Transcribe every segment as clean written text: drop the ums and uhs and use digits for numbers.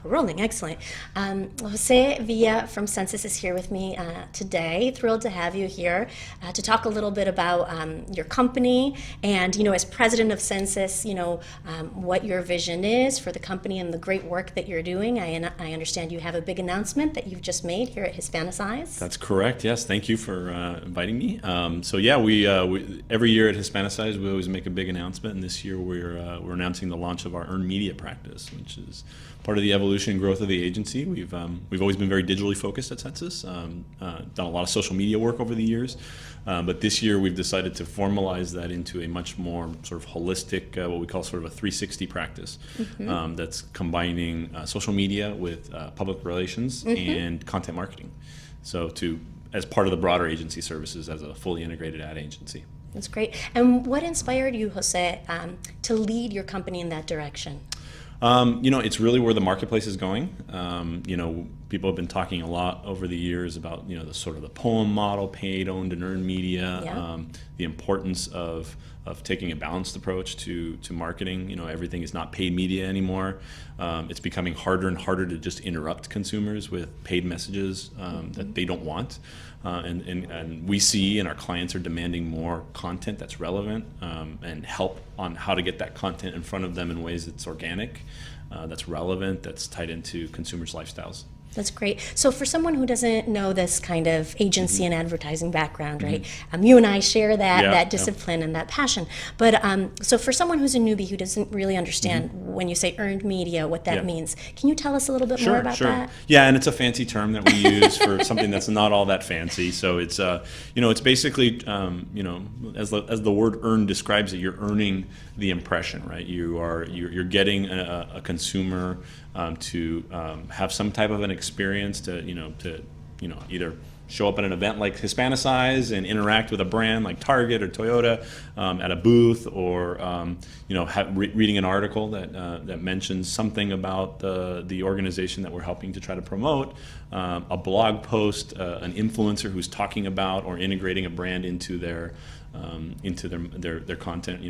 We're rolling, excellent. Jose Villa from Census is here with me today. Thrilled to have you here to talk a little bit about your company and, as president of Census, what your vision is for the company and the great work that you're doing. I understand you have a big announcement that you've just made here at Hispanicize. That's correct. Yes, thank you for inviting me. We every year at Hispanicize we always make a big announcement, and this year we're announcing the launch of our earned media practice, which is part of the evolution and growth of the agency. We've always been very digitally focused at Census, done a lot of social media work over the years, but this year we've decided to formalize that into a much more sort of holistic, what we call sort of a 360 practice, that's combining social media with public relations and content marketing. So as part of the broader agency services as a fully integrated ad agency. That's great. And what inspired you, Jose, to lead your company in that direction? It's really where the marketplace is going. People have been talking a lot over the years about, the sort of the poem model, paid, owned, and earned media, the importance of taking a balanced approach to marketing. Everything is not paid media anymore. It's becoming harder and harder to just interrupt consumers with paid messages that they don't want. And we see, and our clients are demanding more content that's relevant and help on how to get that content in front of them in ways that's organic, that's relevant, that's tied into consumers' lifestyles. That's great. So for someone who doesn't know this kind of agency and advertising background, right? You and I share that discipline and that passion. But so for someone who's a newbie who doesn't really understand when you say earned media, what that means, can you tell us a little bit more about that? Yeah, and it's a fancy term that we use for something that's not all that fancy. So it's it's basically as the word "earn" describes it, you're earning the impression, right? You're getting a consumer to have some type of an experience to either show up at an event like Hispanicize and interact with a brand like Target or Toyota at a booth, or reading an article that mentions something about the organization that we're helping to try to promote, a blog post, an influencer who's talking about or integrating a brand into their content,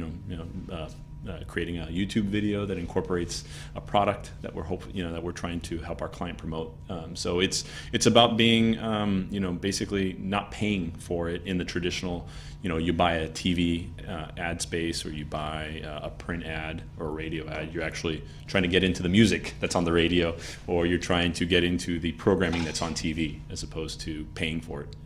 creating a YouTube video that incorporates a product that we're trying to help our client promote. So it's about being basically not paying for it in the traditional, you buy a TV ad space, or you buy a print ad or a radio ad. You're actually trying to get into the music that's on the radio, or you're trying to get into the programming that's on TV, as opposed to paying for it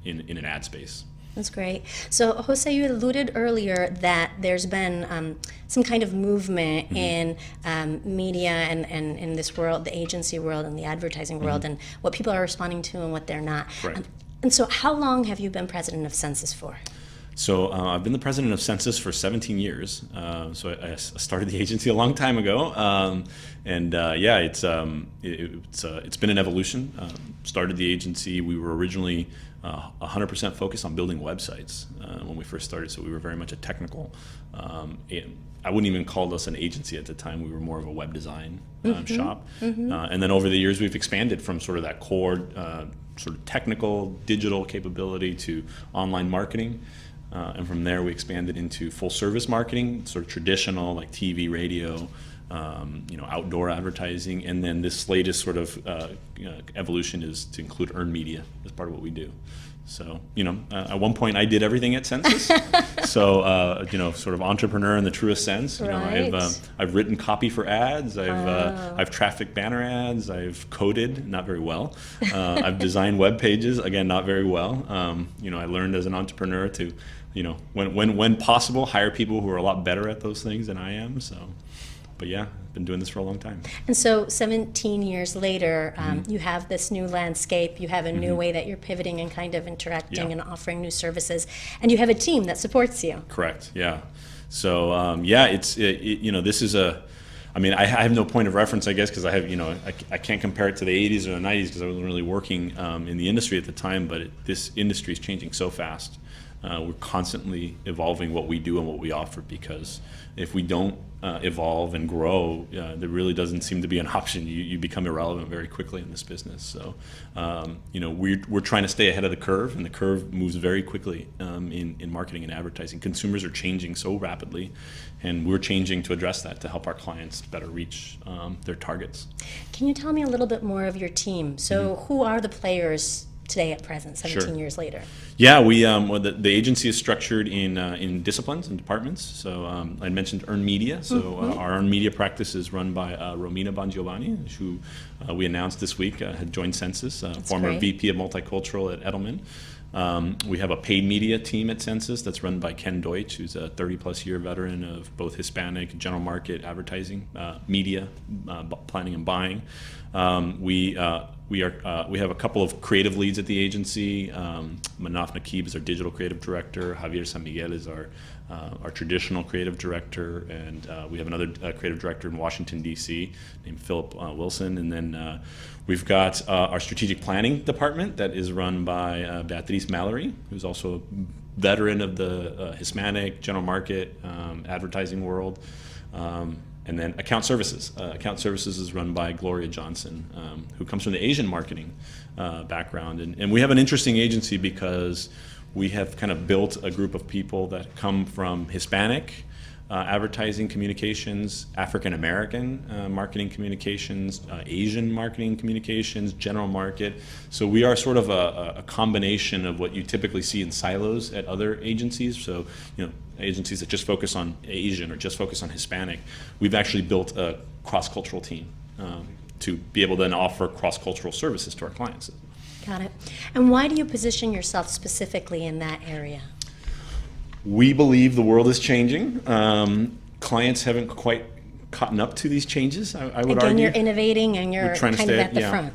in an ad space. That's great. So, Jose, you alluded earlier that there's been some kind of movement in media and in this world, the agency world and the advertising world, and what people are responding to and what they're not. Right. And so how long have you been president of Census for? So I've been the president of Census for 17 years. So I started the agency a long time ago, it's been an evolution. Started the agency. We were originally 100% focused on building websites when we first started. So we were very much a technical. I wouldn't even call us an agency at the time. We were more of a web design shop. And then over the years, we've expanded from sort of that core, sort of technical digital capability to online marketing. And from there, we expanded into full service marketing, sort of traditional like TV, radio, outdoor advertising. And then this latest sort of evolution is to include earned media as part of what we do. So, at one point I did everything at Census. So, sort of entrepreneur in the truest sense. Right. I've written copy for ads. I've trafficked banner ads. I've coded, not very well. I've designed web pages, again, not very well. I learned as an entrepreneur to, when possible, hire people who are a lot better at those things than I am. So, but yeah, I've been doing this for a long time. And so 17 years later, you have this new landscape, you have a new way that you're pivoting and kind of interacting and offering new services, and you have a team that supports you. Correct, yeah. So, this is I have no point of reference, I guess, because I can't compare it to the 80s or the 90s because I wasn't really working in the industry at the time, but this industry is changing so fast. we're constantly evolving what we do and what we offer, because if we don't evolve and grow, there really doesn't seem to be an option. You become irrelevant very quickly in this business. So, we're trying to stay ahead of the curve, and the curve moves very quickly in marketing and advertising. Consumers are changing so rapidly, and we're changing to address that, to help our clients better reach their targets. Can you tell me a little bit more of your team? So who are the players today at present, 17 years later? Yeah, the agency is structured in disciplines and departments. So I mentioned earned media. So our earned media practice is run by Romina Bongiovanni, who we announced this week had joined Sensis, former great. VP of Multicultural at Edelman. We have a paid media team at Sensis that's run by Ken Deutsch, who's a 30-plus year veteran of both Hispanic, general market, advertising, media, planning and buying. We have a couple of creative leads at the agency. Manaf Nakib is our digital creative director. Javier San Miguel is our traditional creative director, and we have another creative director in Washington, D.C. named Philip Wilson. And then we've got our strategic planning department that is run by Beatriz Mallory, who's also a veteran of the Hispanic, general market, advertising world. And then account services. Account services is run by Gloria Johnson, who comes from the Asian marketing background. And we have an interesting agency because we have kind of built a group of people that come from Hispanic advertising communications, African American marketing communications, Asian marketing communications, general market. So we are sort of a combination of what you typically see in silos at other agencies. So, agencies that just focus on Asian or just focus on Hispanic. We've actually built a cross-cultural team to be able to then offer cross-cultural services to our clients. Got it. And why do you position yourself specifically in that area? We believe the world is changing. Clients haven't quite caught up to these changes, I would argue. Again, you're innovating and you're trying to kind of stay- at the yeah. front.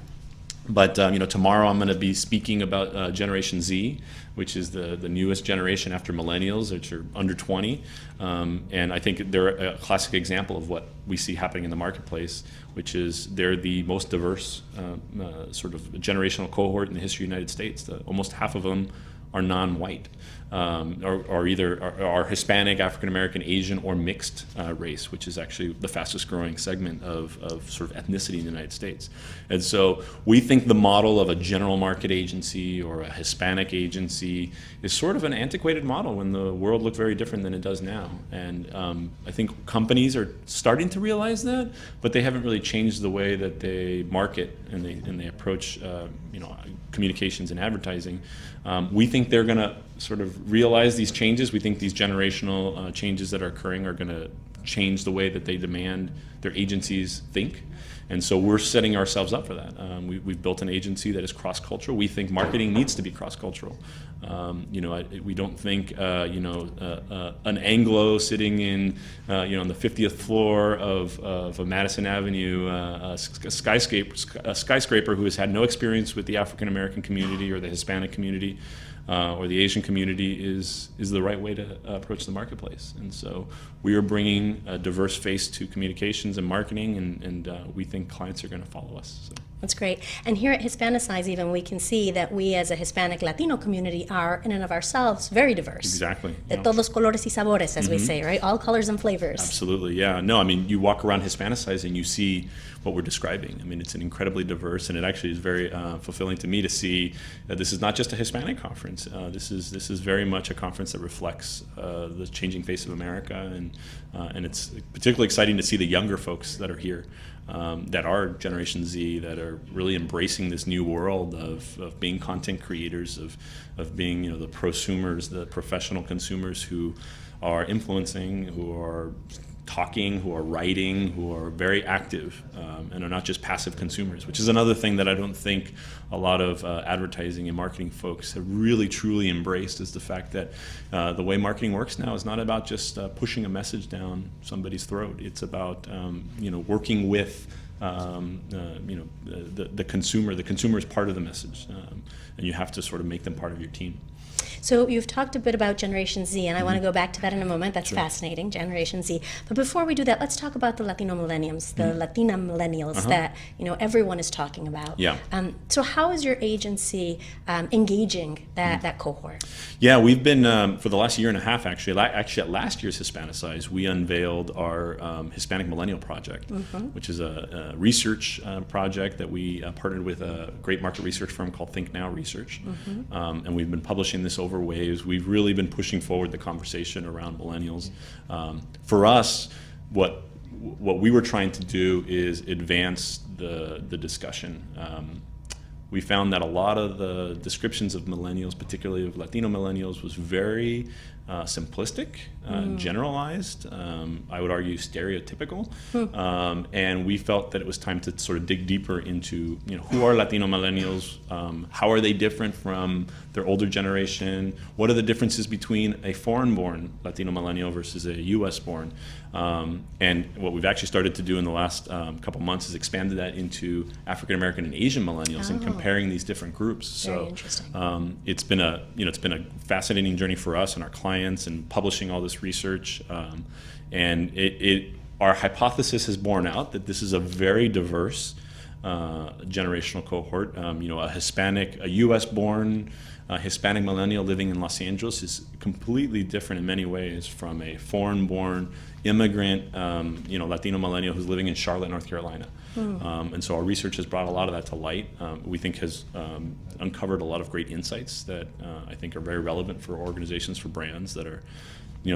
But tomorrow I'm going to be speaking about Generation Z, which is the newest generation after millennials, which are under 20. And I think they're a classic example of what we see happening in the marketplace, which is they're the most diverse sort of generational cohort in the history of the United States. Almost half of them are non-white, or either are Hispanic, African American, Asian, or mixed race, which is actually the fastest growing segment of sort of ethnicity in the United States. And so we think the model of a general market agency or a Hispanic agency is sort of an antiquated model when the world looked very different than it does now. And I think companies are starting to realize that, but they haven't really changed the way that they market and they approach communications and advertising. We think they're going to sort of realize these changes. We think these generational changes that are occurring are going to change the way that they demand their agencies think. And so we're setting ourselves up for that. We've built an agency that is cross-cultural. We think marketing needs to be cross-cultural. We don't think an Anglo sitting in on the 50th floor of a Madison Avenue, a skyscraper who has had no experience with the African American community or the Hispanic community or the Asian community is the right way to approach the marketplace. And so we are bringing a diverse face to communications and marketing, and we think clients are going to follow us. So. That's great. And here at Hispanicize even, we can see that we as a Hispanic Latino community are, in and of ourselves, very diverse. Exactly. De todos colores y sabores, as we say, right? All colors and flavors. Absolutely, yeah. No, I mean, you walk around Hispanicize and you see what we're describing. I mean, it's an incredibly diverse, and it actually is very fulfilling to me to see that this is not just a Hispanic conference. This is very much a conference that reflects the changing face of America, and it's particularly exciting to see the younger folks that are here. That are Generation Z, that are really embracing this new world of being content creators, of being the prosumers, the professional consumers who are influencing, who are talking, who are writing, who are very active, and are not just passive consumers, which is another thing that I don't think a lot of advertising and marketing folks have really truly embraced, is the fact that the way marketing works now is not about just pushing a message down somebody's throat. It's about working with the consumer. The consumer is part of the message, and you have to sort of make them part of your team. So you've talked a bit about Generation Z, and I want to go back to that in a moment. That's fascinating, Generation Z. But before we do that, let's talk about the Latino millennials, the Latina millennials that everyone is talking about. Yeah. So how is your agency engaging that cohort? Yeah, we've been, for the last year and a half, actually at last year's Hispanicize, we unveiled our Hispanic Millennial Project, which is a research project that we partnered with a great market research firm called Think Now Research. And we've been publishing this over waves. We've really been pushing forward the conversation around millennials. For us, what we were trying to do is advance the discussion. We found that a lot of the descriptions of millennials, particularly of Latino millennials, was very simplistic, generalized, I would argue stereotypical, and we felt that it was time to sort of dig deeper into, who are Latino millennials, how are they different from their older generation, what are the differences between a foreign-born Latino millennial versus a U.S.-born, and what we've actually started to do in the last couple months is expanded that into African American and Asian millennials and comparing these different groups. Very So interesting. it's been a fascinating journey for us and our clients and publishing all this research, and our hypothesis has borne out that this is a very diverse generational cohort. A U.S.-born Hispanic millennial living in Los Angeles is completely different in many ways from a foreign-born immigrant, Latino millennial who's living in Charlotte, North Carolina. And so our research has brought a lot of that to light. We think has uncovered a lot of great insights that I think are very relevant for organizations, for brands that are,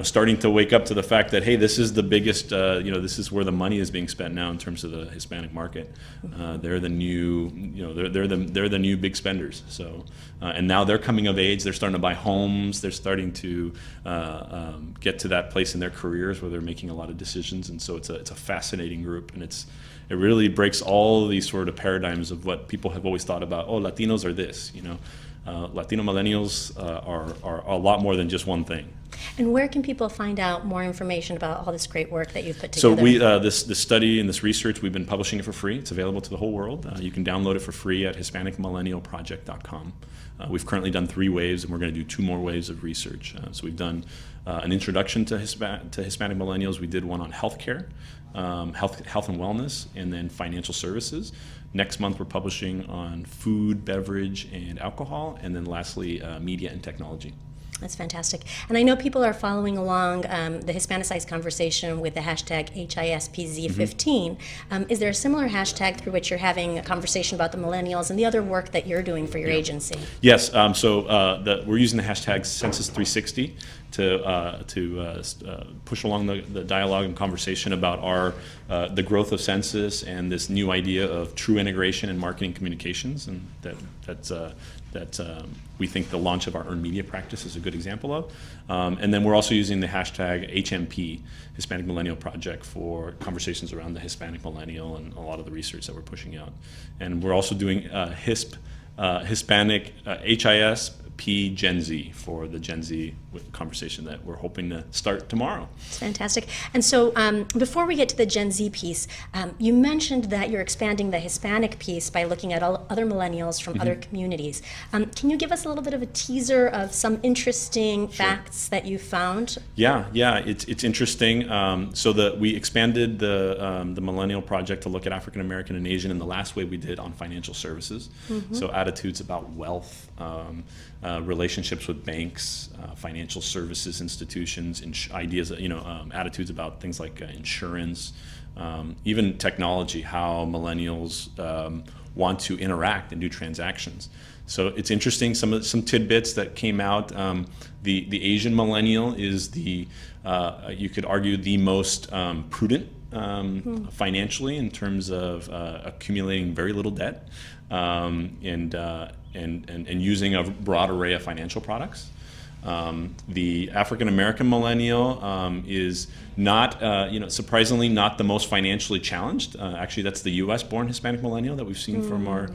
starting to wake up to the fact that, hey, this is the biggest, this is where the money is being spent now in terms of the Hispanic market. They're the new, they're the new big spenders. So, and now they're coming of age. They're starting to buy homes. They're starting to get to that place in their careers where they're making a lot of decisions. And so it's a fascinating group, and it really breaks all these sort of paradigms of what people have always thought about. Oh, Latinos are this. Latino millennials are a lot more than just one thing. And where can people find out more information about all this great work that you've put So together? this study and this research, we've been publishing it for free. It's available to the whole world. You can download it for free at HispanicMillennialProject.com. We've currently done 3 waves, and we're going to do 2 more waves of research. So we've done an introduction to Hispanic millennials. We did one on healthcare, health and wellness, and then financial services. Next month, we're publishing on food, beverage, and alcohol, and then lastly, media and technology. That's fantastic. And I know people are following along the Hispanicize conversation with the hashtag HISPZ15. Is there a similar hashtag through which you're having a conversation about the millennials and the other work that you're doing for your agency? Yes, we're using the hashtag Census360 to push along the dialogue and conversation about the growth of Census and this new idea of true integration in marketing communications, and that we think the launch of our earned media practice is a good example of. And then we're also using the hashtag HMP, Hispanic Millennial Project, for conversations around the Hispanic millennial and a lot of the research that we're pushing out. And we're also doing Hispanic HISP Gen Z for the Gen Z conversation that we're hoping to start tomorrow. It's fantastic. And so before we get to the Gen Z piece, you mentioned that you're expanding the Hispanic piece by looking at all other millennials from other communities. Can you give us a little bit of a teaser of some interesting facts that you found? Yeah, it's interesting. We expanded the Millennial Project to look at African American and Asian in the last wave we did on financial services. So attitudes about wealth, relationships with banks, financial services institutions, attitudes about things like insurance, even technology, how millennials want to interact and do transactions. So it's interesting, some tidbits that came out. The Asian millennial is you could argue the most prudent financially in terms of accumulating very little debt and using a broad array of financial products. The African American millennial is not, surprisingly not the most financially challenged. Actually, that's the U.S.-born Hispanic millennial that we've seen from our,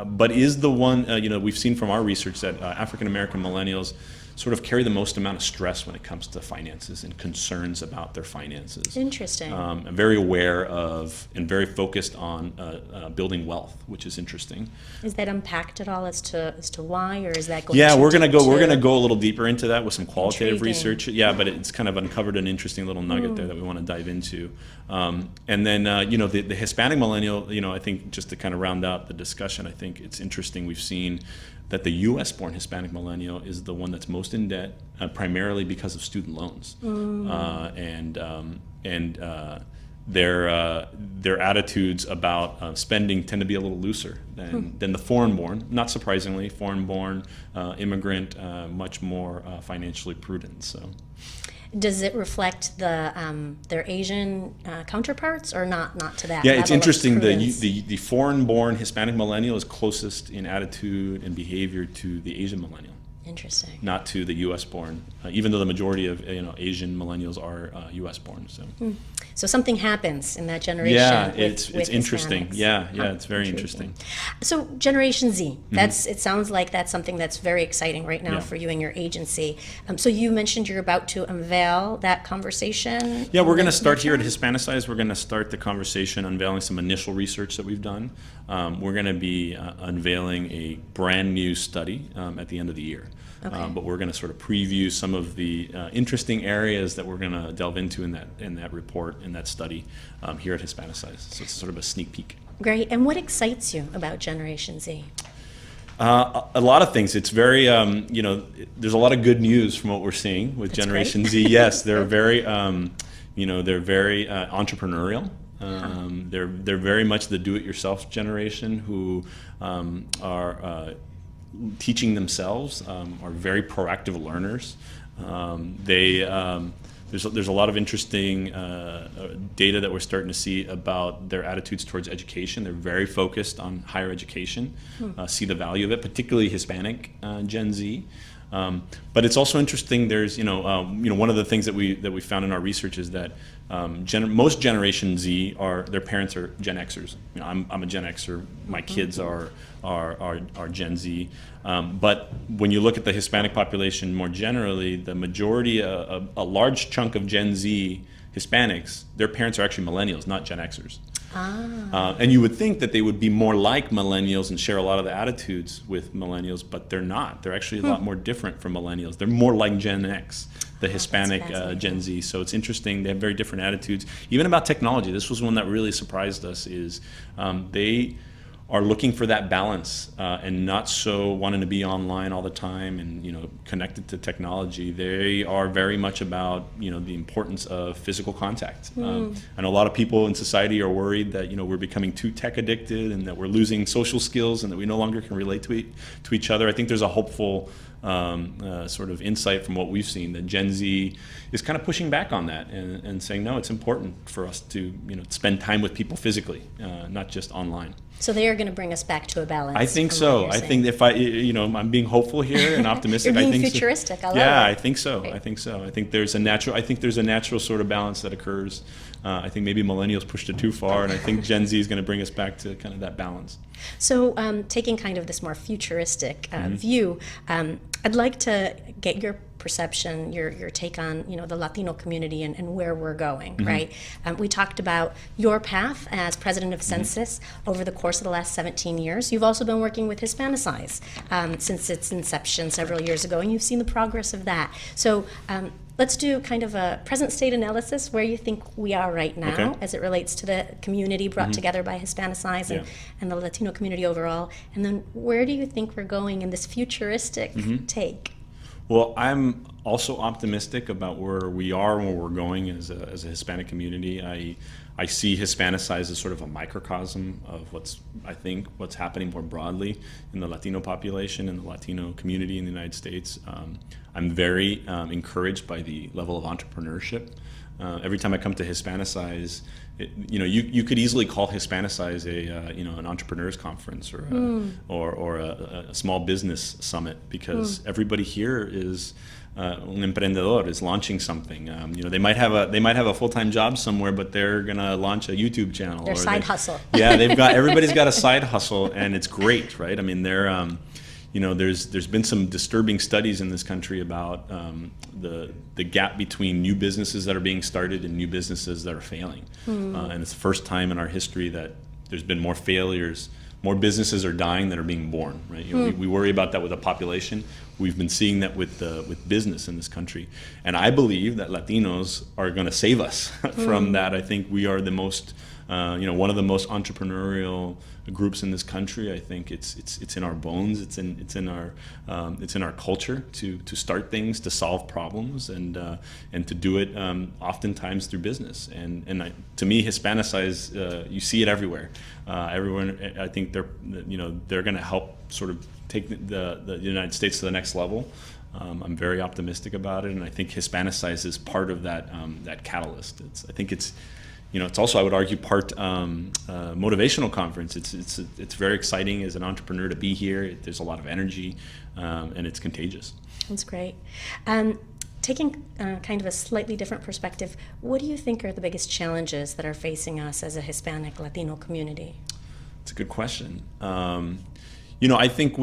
but is the one, we've seen from our research that African American millennials sort of carry the most amount of stress when it comes to finances and concerns about their finances. Interesting. I'm very aware of and very focused on building wealth, which is interesting. Is that unpacked at all as to why, or is that going? Yeah, too we're gonna deep go. We're to- gonna go a little deeper into that with some qualitative Intriguing. research. Yeah, but it's kind of uncovered an interesting little nugget there that we want to dive into. And then the Hispanic millennial. I think just to kind of round out the discussion, I think it's interesting. We've seen that the U.S.-born Hispanic millennial is the one that's most in debt, primarily because of student loans, their attitudes about spending tend to be a little looser than the foreign-born. Not surprisingly, foreign-born immigrant, much more financially prudent. So. Does it reflect their Asian counterparts, or not to that? Yeah, level it's of interesting. prudence? The foreign-born Hispanic millennial is closest in attitude and behavior to the Asian millennial, Interesting. not to the U.S.-born. Even though the majority of Asian millennials are U.S.-born. So. So something happens in that generation. Yeah, with it's interesting. Hispanics. Yeah, it's very Intriguing. interesting. So Generation Z, it sounds like that's something that's very exciting right now Yeah. for you and your agency. So you mentioned you're about to unveil that conversation. Yeah, we're going to start here at Hispanicize. We're going to start the conversation unveiling some initial research that we've done. We're going to be unveiling a brand new study at the end of the year. Okay. But we're going to sort of preview some of the interesting areas that we're going to delve into in that report, in that study here at Hispanicize. So it's sort of a sneak peek. Great. And what excites you about Generation Z? A lot of things. It's very, there's a lot of good news from what we're seeing with That's Generation great. Z. Yes, they're very, they're very entrepreneurial. They're very much the do-it-yourself generation who are teaching themselves, are very proactive learners. There's a lot of interesting data that we're starting to see about their attitudes towards education. They're very focused on higher education, see the value of it, particularly Hispanic Gen Z. But it's also interesting. There's one of the things that we found in our research is that most Generation Z their parents are Gen Xers. I'm a Gen Xer. My kids are Gen Z. But when you look at the Hispanic population more generally, the majority, a large chunk of Gen Z Hispanics, their parents are actually millennials, not Gen Xers. And you would think that they would be more like millennials and share a lot of the attitudes with millennials, but they're not. They're actually a lot more different from millennials. They're more like Gen X, the Hispanic Gen Z. So it's interesting. They have very different attitudes. Even about technology, this was one that really surprised us, is they are looking for that balance and not so wanting to be online all the time and connected to technology. They are very much about the importance of physical contact. I know a lot of people in society are worried that we're becoming too tech addicted and that we're losing social skills and that we no longer can relate to each other. I think there's a hopeful sort of insight from what we've seen that Gen Z is kind of pushing back on that and saying no, it's important for us to spend time with people physically, not just online. So they are going to bring us back to a balance. I think from so. what I you're think saying. if I'm being hopeful here and optimistic. You're being I think futuristic. So. I love yeah, it. I think so. Great. I think so. I think there's a natural sort of balance that occurs. I think maybe millennials pushed it too far, and I think Gen Z is going to bring us back to kind of that balance. So taking kind of this more futuristic view, I'd like to get your perception, your take on the Latino community and where we're going, right? We talked about your path as president of Census over the course of the last 17 years. You've also been working with Hispanicize since its inception several years ago, and you've seen the progress of that. So let's do kind of a present state analysis where you think we are right now Okay. as it relates to the community brought together by Hispanicize and the Latino community overall. And then where do you think we're going in this futuristic take? Well, I'm also optimistic about where we are and where we're going as a Hispanic community. I see Hispanicize as sort of a microcosm of what's happening more broadly in the Latino population and the Latino community in the United States. I'm very encouraged by the level of entrepreneurship. Every time I come to Hispanicize, you could easily call Hispanicize an entrepreneurs conference or a small business summit because everybody here is un emprendedor, is launching something. They might have a full-time job somewhere, but they're gonna launch a YouTube channel. Their side hustle. Yeah, everybody's got a side hustle, and it's great, right? I mean, they're there's been some disturbing studies in this country about the gap between new businesses that are being started and new businesses that are failing. And it's the first time in our history that there's been more failures, more businesses are dying than are being born, right? We worry about that with the population. We've been seeing that with business in this country. And I believe that Latinos are going to save us from that. I think we are the most, one of the most entrepreneurial groups in this country. I think it's in our bones. It's in our culture to start things, to solve problems, and to do it oftentimes through business. To me, Hispanicize, you see it everywhere. Everyone, I think they're going to help sort of take the United States to the next level. I'm very optimistic about it, and I think Hispanicize is part of that catalyst. I think it's also, I would argue, part motivational conference. It's very exciting as an entrepreneur to be here. There's a lot of energy, and it's contagious. That's great. Taking kind of a slightly different perspective, what do you think are the biggest challenges that are facing us as a Hispanic Latino community? It's a good question. I think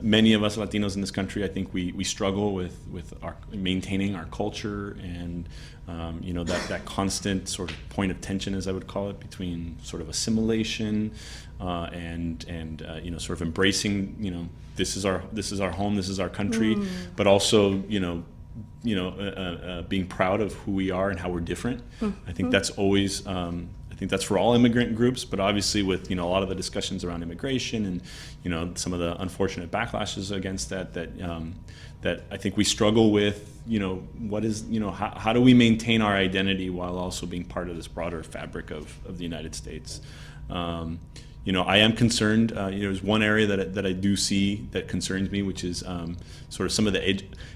many of us Latinos in this country, I think we struggle with maintaining our culture and that constant sort of point of tension, as I would call it, between sort of assimilation and sort of embracing this is our home, this is our country, but also being proud of who we are and how we're different. I think that's always. I think that's for all immigrant groups, but obviously with a lot of the discussions around immigration and some of the unfortunate backlashes against that I think we struggle with. How do we maintain our identity while also being part of this broader fabric of the United States? I am concerned. There's one area that I do see that concerns me, which is sort of some of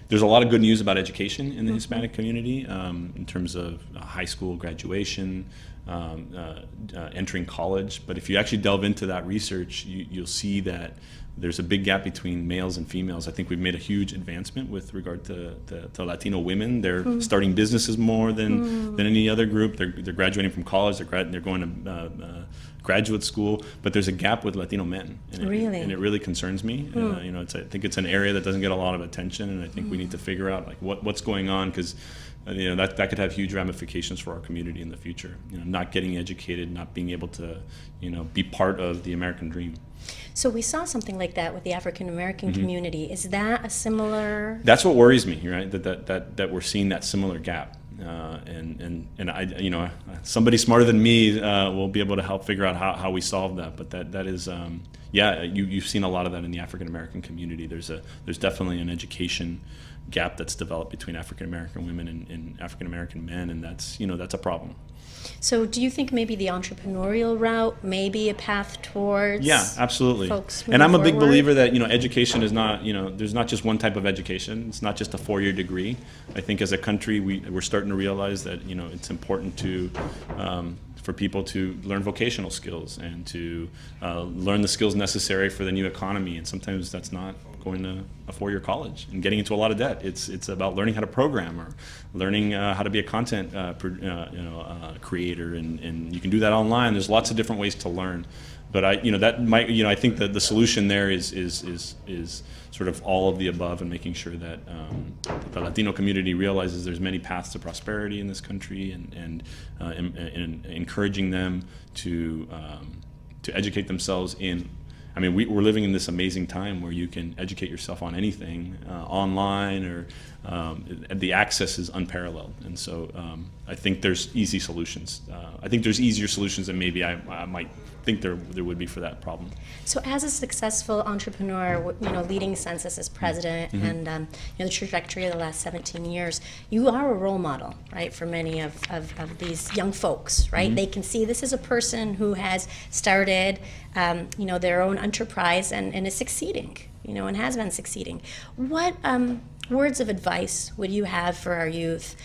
there's a lot of good news about education in the Hispanic community in terms of high school graduation, entering college. But if you actually delve into that research, you'll see that there's a big gap between males and females. I think we've made a huge advancement with regard to Latino women. They're starting businesses more than any other group. They're graduating from college. They're going to graduate school. But there's a gap with Latino men, and it really concerns me. I think it's an area that doesn't get a lot of attention, and I think we need to figure out what's going on, because that could have huge ramifications for our community in the future. Not getting educated, not being able to be part of the American dream. So we saw something like that with the African American community. Is that a similar? That's what worries me, right? That we're seeing that similar gap, and I somebody smarter than me will be able to help figure out how we solve that. But that is you've seen a lot of that in the African American community. There's definitely an education gap that's developed between African American women and African American men, and that's a problem. So do you think maybe the entrepreneurial route may be a path towards? Yeah, absolutely. Folks and I'm a big forward? believer that education is not, there's not just one type of education. It's not just a 4-year degree. I think as a country we're starting to realize that it's important to for people to learn vocational skills and to learn the skills necessary for the new economy. And sometimes that's not going to a 4-year college and getting into a lot of debt. It's about learning how to program or learning how to be a content creator, and you can do that online. There's lots of different ways to learn. But I think that the solution there is sort of all of the above, and making sure that the Latino community realizes there's many paths to prosperity in this country, and encouraging them to educate themselves in. I mean, we're living in this amazing time where you can educate yourself on anything online, or the access is unparalleled. And so I think there's easy solutions. I think there's easier solutions than maybe I might think there would be for that problem. So as a successful entrepreneur, leading Census as president, and the trajectory of the last 17 years, you are a role model, right, for many of these young folks, right? They can see this is a person who has started, their own enterprise and is succeeding, and has been succeeding. What words of advice would you have for our youth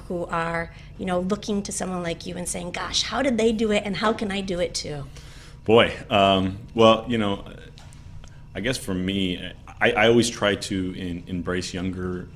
who are, looking to someone like you and saying, gosh, how did they do it, and how can I do it too? Boy, well, I guess for me, I always try to embrace younger,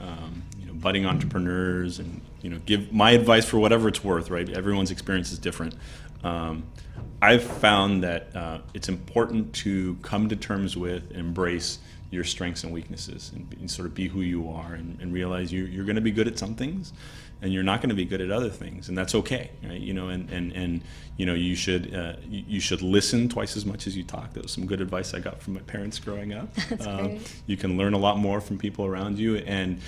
budding entrepreneurs, and give my advice for whatever it's worth. Right, everyone's experience is different, I've found that it's important to come to terms with, embrace your strengths and weaknesses, and sort of be who you are, and realize you're going to be good at some things, and you're not going to be good at other things, and that's okay, right? And you should listen twice as much as you talk. That was some good advice I got from my parents growing up. That's great. You can learn a lot more from people around you, and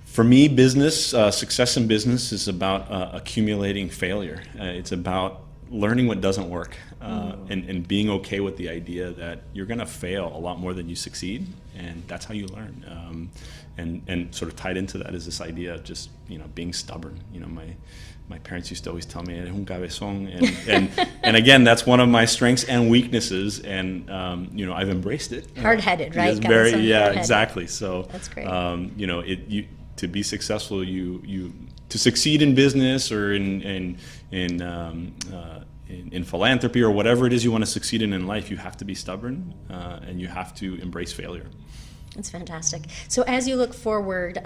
for me, success in business is about accumulating failure. It's about learning what doesn't work, and being okay with the idea that you're going to fail a lot more than you succeed, and that's how you learn. And sort of tied into that is this idea of just being stubborn. My parents used to always tell me, "Eres un cabezón," and again, that's one of my strengths and weaknesses, and I've embraced it. Hard-headed, right? It's very, Cabezón, yeah, hard-headed. Exactly. So That's great. To be successful, to succeed in business or in philanthropy or whatever it is you want to succeed in life, you have to be stubborn, and you have to embrace failure. That's fantastic. So as you look forward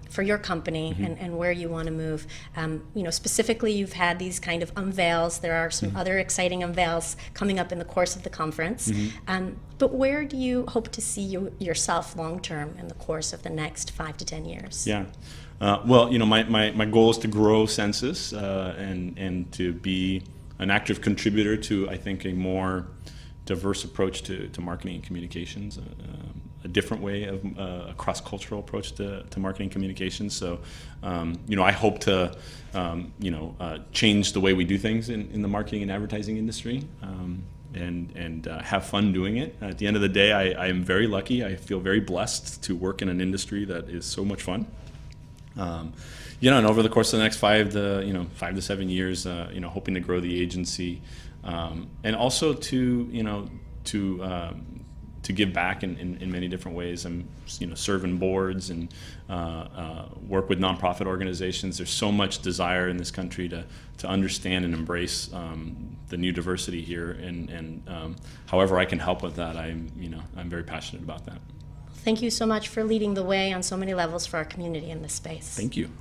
for your company and where you want to move, specifically you've had these kind of unveils. There are some other exciting unveils coming up in the course of the conference. But where do you hope to see yourself long-term in the course of the next 5 to 10 years? Yeah. Well, my goal is to grow Census and to be an active contributor to, I think, a more diverse approach to marketing and communications, a different way of a cross-cultural approach to marketing and communications. So, I hope to, change the way we do things in the marketing and advertising industry, and have fun doing it. At the end of the day, I am very lucky. I feel very blessed to work in an industry that is so much fun. And over the course of the next 5 to 7 years, hoping to grow the agency, and also to give back in many different ways. I'm serve in boards and work with nonprofit organizations. There's so much desire in this country to understand and embrace the new diversity here, and however I can help with that, I'm very passionate about that. Thank you so much for leading the way on so many levels for our community in this space. Thank you.